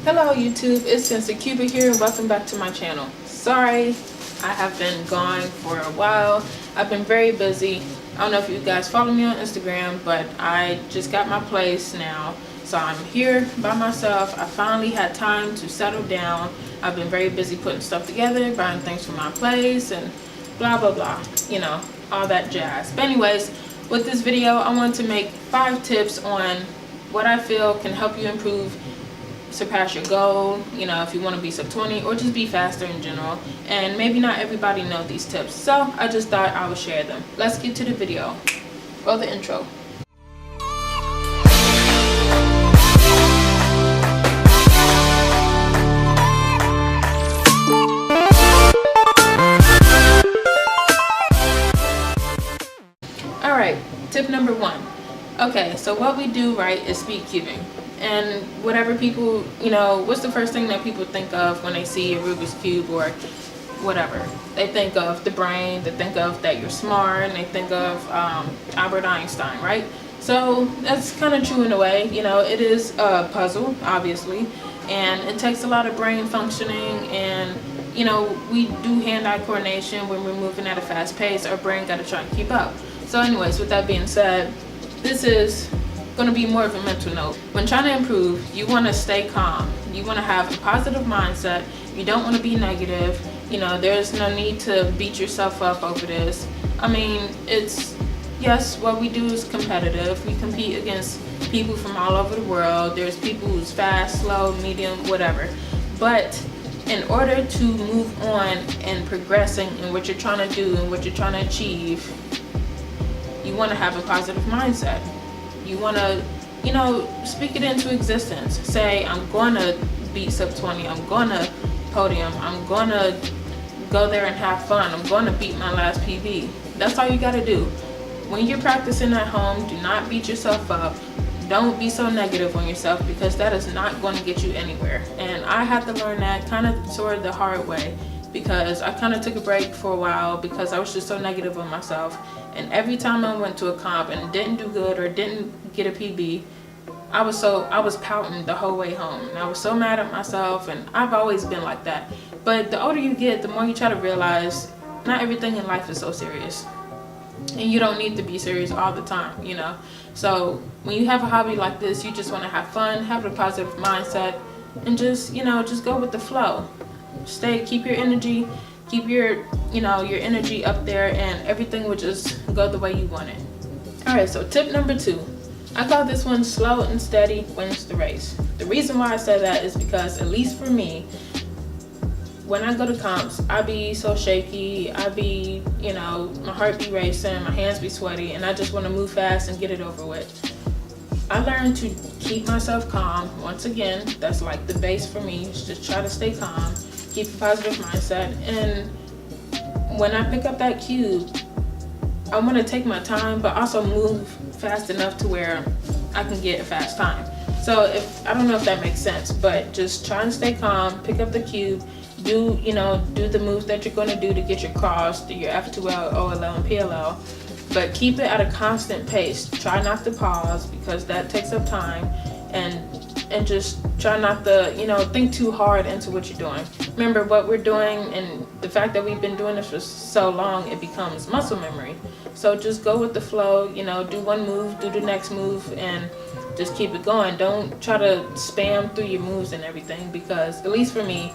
Hello YouTube, it's Mr. Cuba here and welcome back to my channel. Sorry, I have been gone for a while. I've been very busy. I don't know if you guys follow me on Instagram, but I just got my place now. So I'm here by myself. I finally had time to settle down. I've been very busy putting stuff together, buying things for my place and blah blah blah. You know, all that jazz. But anyways, with this video, I want to make 5 tips on what I feel can help you improve, surpass your goal, you know, if you want to be sub 20 or just be faster in general. And maybe not everybody know these tips, so I just thought I would share them. Let's get to the video. Roll the intro. Alright, tip number 1. Okay, so what we do right is speed cubing. And whatever people, you know, what's the first thing that people think of when they see a Rubik's Cube or whatever? They think of the brain, they think of that you're smart, and they think of Albert Einstein, right? So that's kind of true in a way. You know, it is a puzzle, obviously, and it takes a lot of brain functioning, and, you know, we do hand-eye coordination when we're moving at a fast pace. Our brain got to try and keep up. So anyways, with that being said, this is going to be more of a mental note. When trying to improve, you want to stay calm. You want to have a positive mindset. You don't want to be negative. You know, there's no need to beat yourself up over this. I mean, it's, yes, what we do is competitive. We compete against people from all over the world. There's people who's fast, slow, medium, whatever. But in order to move on and progressing in what you're trying to do and what you're trying to achieve, you want to have a positive mindset. You want to, you know, speak it into existence. Say, I'm going to beat sub 20. I'm going to podium. I'm going to go there and have fun. I'm going to beat my last PB. That's all you got to do. When you're practicing at home, do not beat yourself up. Don't be so negative on yourself, because that is not going to get you anywhere. And I had to learn that kind of sort of the hard way, because I kind of took a break for a while because I was just so negative on myself. And every time I went to a comp and didn't do good or didn't get a PB, I was pouting the whole way home. And I was so mad at myself, and I've always been like that. But the older you get, the more you try to realize not everything in life is so serious. And you don't need to be serious all the time, you know. So when you have a hobby like this, you just want to have fun, have a positive mindset, and just, you know, just go with the flow. Keep your energy, keep your, you know, your energy up there, and everything will just go the way you want it. Alright, so tip number 2. I call this one slow and steady wins the race. The reason why I say that is because, at least for me, when I go to comps, I be so shaky, I be, you know, my heart be racing, my hands be sweaty, and I just want to move fast and get it over with. I learned to keep myself calm. Once again, that's like the base for me, is just try to stay calm, keep a positive mindset. And when I pick up that cube, I want to take my time, but also move fast enough to where I can get a fast time. So I don't know if that makes sense, but just try and stay calm, pick up the cube, do the moves that you're going to do to get your cross, do your F2L, OLL, and PLL. But keep it at a constant pace. Try not to pause, because that takes up time, and just try not to, you know, think too hard into what you're doing. Remember, what we're doing, and the fact that we've been doing this for so long, it becomes muscle memory. So just go with the flow, you know, do one move, do the next move, and just keep it going. Don't try to spam through your moves and everything, because, at least for me,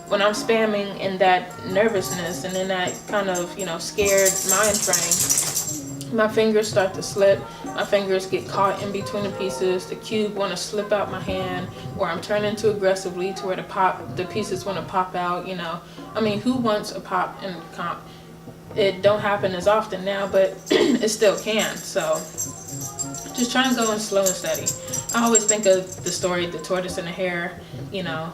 when I'm spamming in that nervousness and in that kind of, you know, scared mind frame, my fingers start to slip. My fingers get caught in between the pieces. The cube want to slip out my hand, or I'm turning too aggressively to where the pieces want to pop out, you know. I mean, who wants a pop in comp? It don't happen as often now, but it still can. So just try and go in slow and steady. I always think of the story, the tortoise and the hare, you know.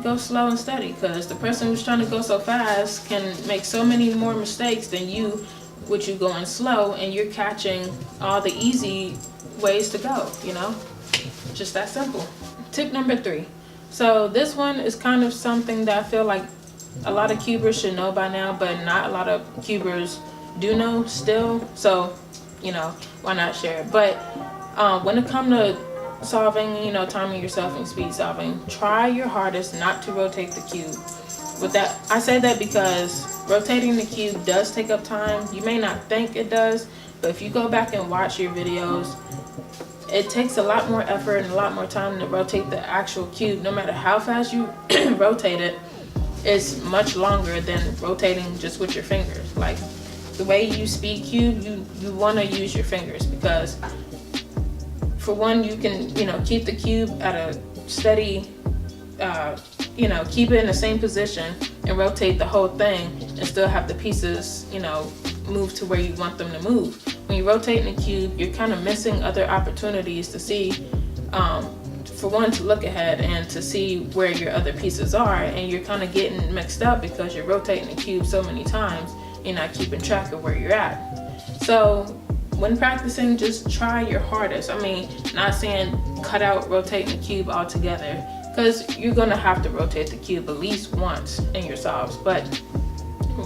Go slow and steady, because the person who's trying to go so fast can make so many more mistakes than you, with you going slow, and you're catching all the easy ways to go, you know. Just that simple. Tip number 3. So this one is kind of something that I feel like a lot of cubers should know by now, but not a lot of cubers do know still. So, you know, why not share it? But when it comes to solving, you know, timing yourself and speed solving, try your hardest not to rotate the cube. With that, I say that because rotating the cube does take up time. You may not think it does, but if you go back and watch your videos, it takes a lot more effort and a lot more time to rotate the actual cube. No matter how fast you rotate it, it's much longer than rotating just with your fingers. Like the way you speed cube, you want to use your fingers, because for one, you can, you know, keep the cube at a steady, you know, keep it in the same position and rotate the whole thing and still have the pieces, you know, move to where you want them to move. When you're rotating the cube, you're kind of missing other opportunities to see, for one, to look ahead and to see where your other pieces are, and you're kind of getting mixed up because you're rotating the cube so many times, you're not keeping track of where you're at. So when practicing, just try your hardest. I mean, not saying cut out rotating the cube altogether, because you're gonna have to rotate the cube at least once in your solves, but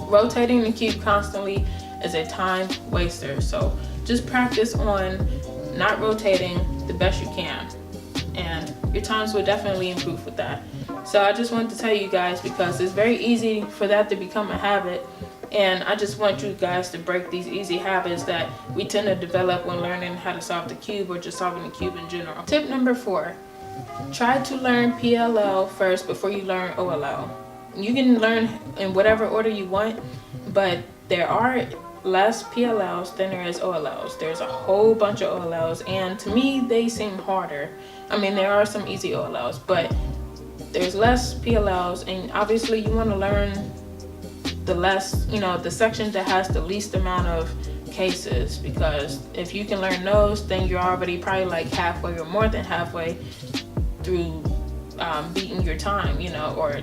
rotating the cube constantly is a time waster. So just practice on not rotating the best you can, and your times will definitely improve with that. So I just wanted to tell you guys, because it's very easy for that to become a habit, and I just want you guys to break these easy habits that we tend to develop when learning how to solve the cube or just solving the cube in general. Tip number 4, try to learn PLL first before you learn OLL. You can learn in whatever order you want, but there are less PLLs than there is OLLs. There's a whole bunch of OLLs, and to me they seem harder. I mean, there are some easy OLLs, but there's less PLLs, and obviously you want to learn the less, you know, the section that has the least amount of cases, because if you can learn those, then you're already probably like halfway or more than halfway through beating your time, you know, or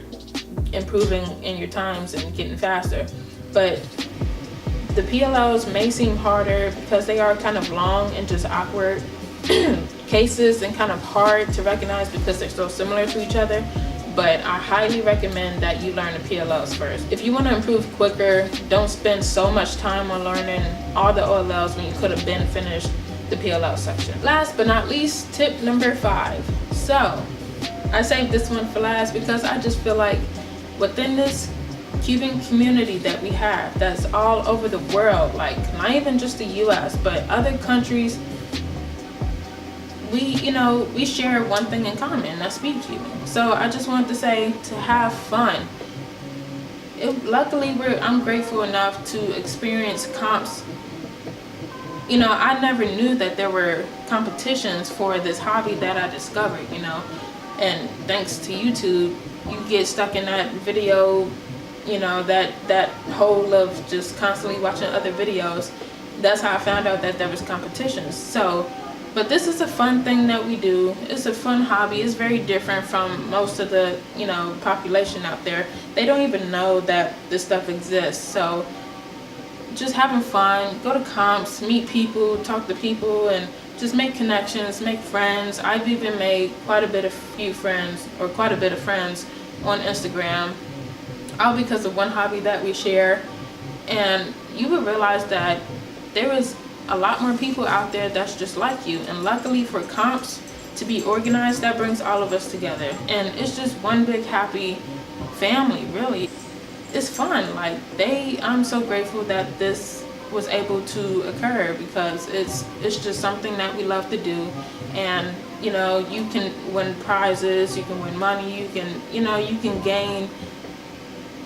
improving in your times and getting faster. But the PLLs may seem harder because they are kind of long and just awkward cases and kind of hard to recognize because they're so similar to each other. But I highly recommend that you learn the PLLs first. If you want to improve quicker, don't spend so much time on learning all the OLLs when you could have been finished the PLL section. Last but not least, tip number 5. So I saved this one for last because I just feel like within this cubing community that we have, that's all over the world, like not even just the US, but other countries, we share one thing in common, that's speed cubing. So I just wanted to say, to have fun. Luckily, I'm grateful enough to experience comps. You know, I never knew that there were competitions for this hobby that I discovered, you know, and thanks to YouTube, you get stuck in that video, you know, that hole of just constantly watching other videos. That's how I found out that there was competitions. So, but this is a fun thing that we do. It's a fun hobby. It's very different from most of the, you know, population out there. They don't even know that this stuff exists. So just having fun, go to comps, meet people, talk to people, and just make connections, make friends. I've even made quite a bit of friends on Instagram, all because of one hobby that we share. And you will realize that there is a lot more people out there that's just like you. And luckily for comps to be organized, that brings all of us together, and it's just one big happy family, really. It's fun. Like, I'm so grateful that this was able to occur, because it's just something that we love to do. And you know, you can win prizes, you can win money, you can gain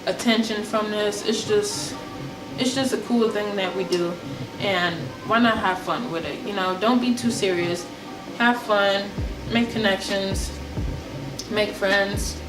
attention from this. It's just a cool thing that we do, and why not have fun with it? You know, don't be too serious. Have fun, make connections, make friends,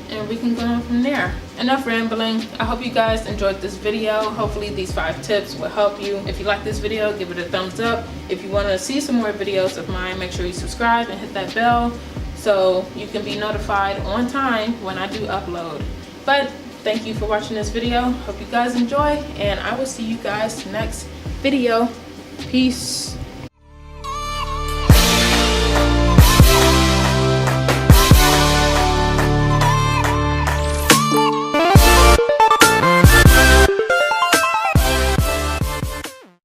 and we can go on from there. Enough rambling. I hope you guys enjoyed this video. Hopefully these 5 tips will help you. If you like this video, give it a thumbs up. If you want to see some more videos of mine, make sure you subscribe and hit that bell so you can be notified on time when I do upload. But thank you for watching this video. Hope you guys enjoy, and I will see you guys next video. Peace.